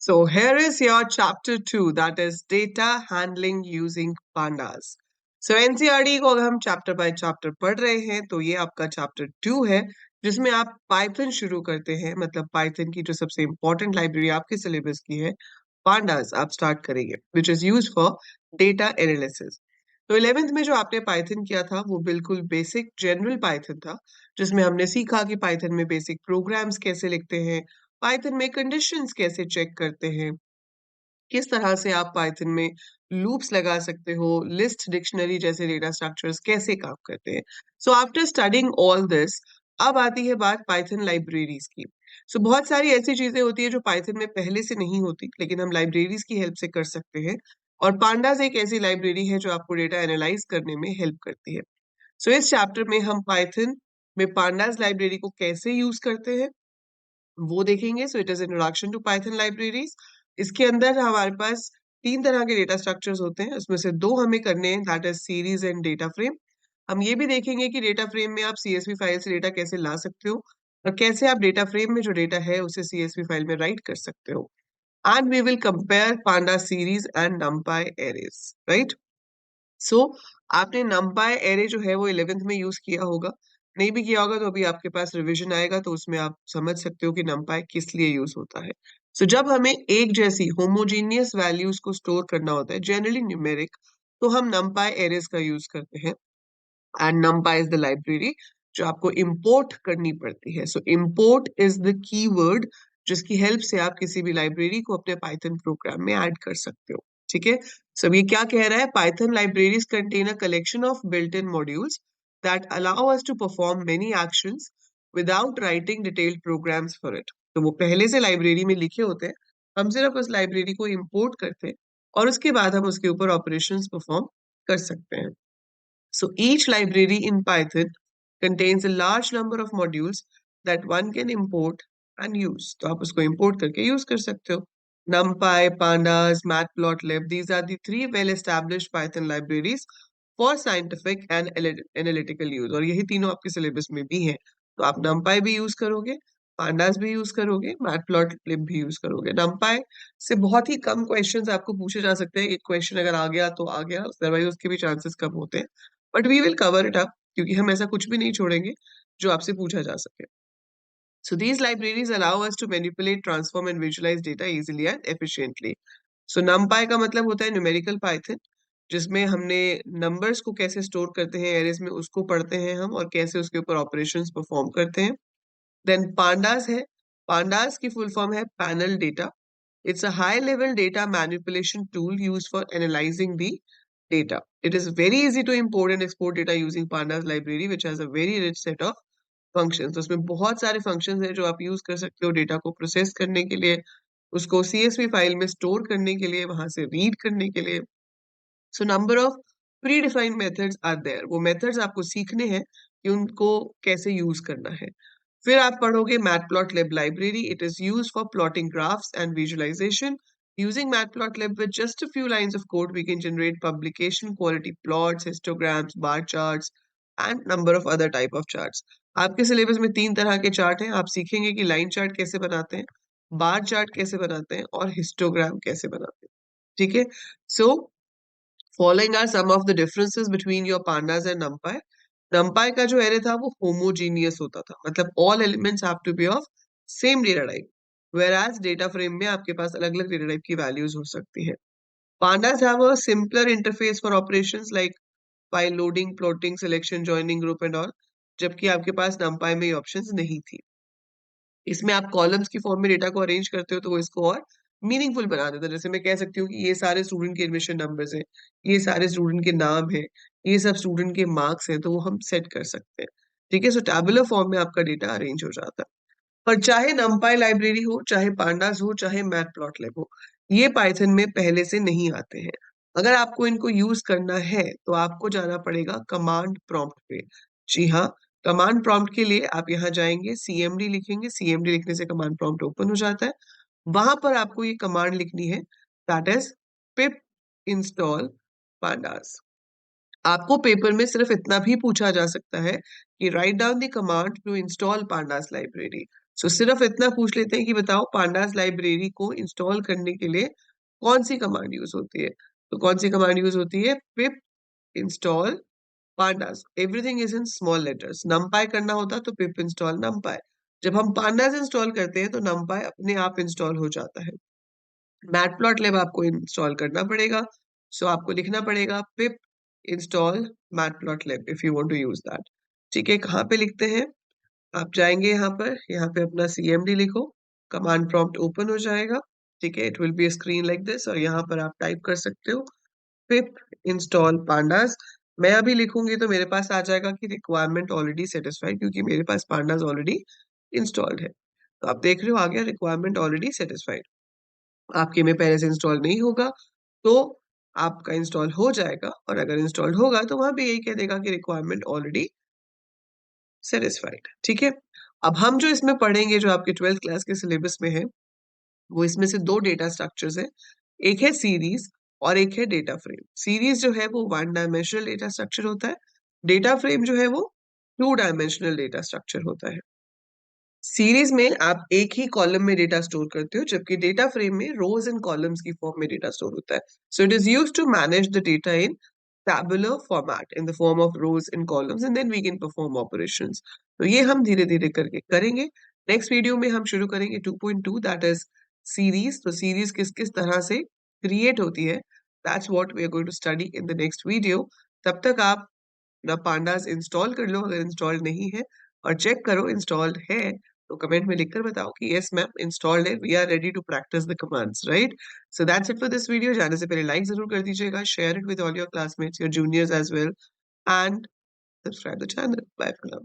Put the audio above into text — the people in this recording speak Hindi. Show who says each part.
Speaker 1: So here is your chapter 2, that is data handling using pandas. So NCERT को अगर हम चैप्टर बाय चैप्टर पढ़ रहे हैं तो ये आपका चैप्टर 2 है जिसमें आप पाइथन शुरू करते हैं, मतलब पाइथन की जो सबसे इंपॉर्टेंट लाइब्रेरी आपके सिलेबस की है पांडास आप स्टार्ट करेंगे, which is use for data analysis. तो 11th में जो आपने पाइथन किया था वो बिल्कुल बेसिक जनरल पाइथन था, जिसमें हमने सीखा कि पाइथन में बेसिक प्रोग्राम्स कैसे लिखते हैं, पाइथन में कंडीशंस कैसे चेक करते हैं, किस तरह से आप पाइथन में लूप्स लगा सकते हो, लिस्ट डिक्शनरी जैसे डेटा स्ट्रक्चर्स कैसे काम करते हैं। So after studying all this, अब आती है बात पाइथन लाइब्रेरीज की। सो बहुत सारी ऐसी चीजें होती है जो पाइथन में पहले से नहीं होती, लेकिन हम लाइब्रेरीज की हेल्प से कर सकते हैं। और पांडास एक ऐसी लाइब्रेरी है जो आपको डेटा एनालाइज करने में हेल्प करती है। सो इस चैप्टर में हम पाइथन में पांडास लाइब्रेरी को कैसे यूज करते हैं वो देखेंगे। So it is introduction to Python libraries. इसके अंदर हमारे पास तीन तरह के डेटा स्ट्रक्चर्स होते हैं, उसमें से दो हमें करने हैं, that is series and data frame. हम ये भी देखेंगे कि डेटा फ्रेम में आप सीएसवी फाइल से डेटा कैसे ला सकते हो और कैसे आप डेटा फ्रेम में जो डेटा है उसे सीएसवी फाइल में राइट कर सकते हो। And we will compare panda series and NumPy arrays, right. So आपने नंपाई एरे जो है वो 11th में यूज किया होगा, नहीं भी किया होगा तो अभी आपके पास रिवीजन आएगा तो उसमें आप समझ सकते हो कि नंपाई किस लिए यूज होता है। सो जब हमें एक जैसी होमोजीनियस वैल्यूज को स्टोर करना होता है, जनरली न्यूमेरिक, तो हम नंपाई एरेज का यूज करते हैं। And numpy is the library जो आपको इंपोर्ट करनी पड़ती है। सो इंपोर्ट इज द कीवर्ड जिसकी हेल्प से आप किसी भी लाइब्रेरी को अपने पाइथन प्रोग्राम में ऐड कर सकते हो। ठीक है। सो ये क्या कह रहा है, Python libraries contain a collection of built in modules that allow us to perform many actions without writing detailed programs for it. तो वो पहले से लाइब्रेरी में लिखे होते हैं, हम सिर्फ उस लाइब्रेरी को इंपोर्ट करते हैं और उसके बाद हम उसके ऊपर ऑपरेशंस परफॉर्म कर सकते हैं। So each library in Python contains a large number of modules that one can import and use. तो आप उसको import करके use कर सकते हो। NumPy, Pandas, Matplotlib, these are the three well-established Python libraries for scientific and analytical use. और यही तीनों आपके syllabus में भी हैं। तो आप NumPy भी use करोगे, Pandas भी use करोगे, Matplotlib भी use करोगे। NumPy से बहुत ही कम क्वेश्चंस आपको पूछे जा सकते हैं, एक क्वेश्चन अगर आ गया तो आ गया, अदरवाइज उसके भी चांसेस कम होते हैं। But we will cover it up, क्योंकि हम ऐसा कुछ भी नहीं छोड़ेंगे जो आपसे पूछा जा सके। So these libraries allow us to manipulate, transform and visualize data easily and efficiently. So NumPy का मतलब होता है न्यूमेरिकल पाइथन, जिसमें हमने नंबर्स को कैसे स्टोर करते हैं एरेज में उसको पढ़ते हैं हम, और कैसे उसके ऊपर ऑपरेशंस परफॉर्म करते हैं। देन पांडास है, पांडास की फुल फॉर्म है panel data. It's a high level data manipulation tool used for analyzing the data. It is very easy to import and export data using Pandas library, which has a very rich set of functions. तो उसमें बहुत सारे functions हैं जो आप use कर सकते हो डेटा को प्रोसेस करने के लिए, उसको CSV फाइल में स्टोर करने के लिए, वहां से रीड करने के लिए। So number of predefined methods are there, वो मेथड्स आपको सीखने हैं कि उनको कैसे यूज करना है। फिर आप पढ़ोगे Matplotlib library. It is used for plotting graphs and visualisation. Using Matplotlib with just a few lines of code, we can generate publication quality plots, histograms, bar charts, and number of other type of charts. आपके सिलेबस में तीन तरह के चार्ट हैं, आप सीखेंगे कि लाइन चार्ट कैसे बनाते हैं, बार चार्ट कैसे बनाते हैं और हिस्टोग्राम कैसे बनाते हैं। ठीक है। सो Following are some of the differences between your pandas and numpy. numpy का जो array था वो homogeneous होता था, मतलब all elements have to be of same data type, whereas data frame में आपके पास अलग अलग data type की values हो सकती है। Pandas have a simpler interface for operations like file loading, plotting, selection, joining group and all, जबकि आपके पास numpy में ये options नहीं थी। इसमें आप कॉलम्स की फॉर्म में डेटा को अरेंज करते हो तो वो इसको और मीनिंगफुल बना देता है। जैसे मैं कह सकती हूँ कि ये सारे स्टूडेंट के एडमिशन नंबर्स हैं, ये सारे स्टूडेंट के नाम हैं, ये सब स्टूडेंट के मार्क्स हैं, तो वो हम सेट कर सकते हैं। ठीक है। सो टैबुलर फॉर्म में आपका डेटा अरेंज हो जाता है। पर चाहे नंपाई लाइब्रेरी हो, चाहे पांडास हो, चाहे मैटप्लॉटलिब हो, ये पाइथन में पहले से नहीं आते हैं। अगर आपको इनको यूज करना है तो आपको जाना पड़ेगा कमांड प्रॉम्प्ट पे। जी हाँ, कमांड प्रॉम्प्ट के लिए आप यहाँ जाएंगे, सीएमडी लिखेंगे, सीएमडी लिखने से कमांड प्रॉम्प्ट ओपन हो जाता है। वहां पर आपको ये कमांड लिखनी है, that is pip install pandas. आपको पेपर में सिर्फ इतना भी पूछा जा सकता है कि write down the command to install pandas library. So सिर्फ इतना पूछ लेते हैं कि बताओ पांडास लाइब्रेरी को इंस्टॉल करने के लिए कौन सी कमांड यूज होती है। तो कौन सी कमांड यूज होती है, पिप install pandas, everything is in small letters. numpy करना होता तो pip install numpy। जब हम pandas इंस्टॉल करते हैं तो numpy अपने आप इंस्टॉल हो जाता है। मैटप्लॉटलिब आपको इंस्टॉल करना पड़ेगा, सो आपको लिखना पड़ेगा pip install matplotlib if you want to use that। ठीक है, कहाँ पे लिखते हैं, आप जाएंगे यहाँ पे अपना cmd लिखो, कमांड प्रॉम्प्ट ओपन हो जाएगा। ठीक है, it will be screen like this, और यहाँ पर आप टाइप कर सकते हो पिप इंस्टॉल पांडास। मैं अभी लिखूंगी तो मेरे पास आ जाएगा कि रिक्वायरमेंट ऑलरेडी सेटिस्फाइड, क्योंकि मेरे पास पांडास ऑलरेडी इंस्टॉल्ड है। तो आप देख रहे हो आ गया रिक्वायरमेंट ऑलरेडी सेटिस्फाइड। आपके में पहले से इंस्टॉल नहीं होगा तो आपका इंस्टॉल हो जाएगा, और अगर इंस्टॉल्ड होगा तो वहां पे यही कह देगा कि रिक्वायरमेंट ऑलरेडी सेटिस्फाइड। ठीक है, अब हम जो इसमें पढ़ेंगे, जो आपके 12th क्लास के सिलेबस में है, वो इसमें से दो डेटा स्ट्रक्चर्स है। एक है सीरीज और एक है डेटा फ्रेम। सीरीज जो है वो 1 डायमेंशनल डेटा स्ट्रक्चर होता है, डेटा फ्रेम जो है वो 2 डायमेंशनल डेटा स्ट्रक्चर होता है। सीरीज में आप एक ही कॉलम में डेटा स्टोर करते हो, जबकि डेटा फ्रेम में रोज एंड कॉलम्स की फॉर्म में डेटा स्टोर होता है। So it is used to manage the data in tabular format in the form of rows and columns, and then we can perform operations। तो ये हम धीरे धीरे करके करेंगे। नेक्स्ट वीडियो में हम शुरू करेंगे 2.2, दैट इज सीरीज। तो सीरीज किस किस तरह से क्रिएट होती है, that's what we are going to study in the next video. तब तक आप अपना पांडास इंस्टॉल कर लो अगर इंस्टॉल्ड नहीं है, और चेक करो इंस्टॉल्ड है तो कमेंट में लिखकर बताओ कि यस मैम इंस्टॉल्ड है, we are ready to practise the commands, right. So that's it for this video. जाने से पहले लाइक जरूर कर दीजिएगा, share it with all your classmates, your juniors as well, and subscribe the channel. Bye for now.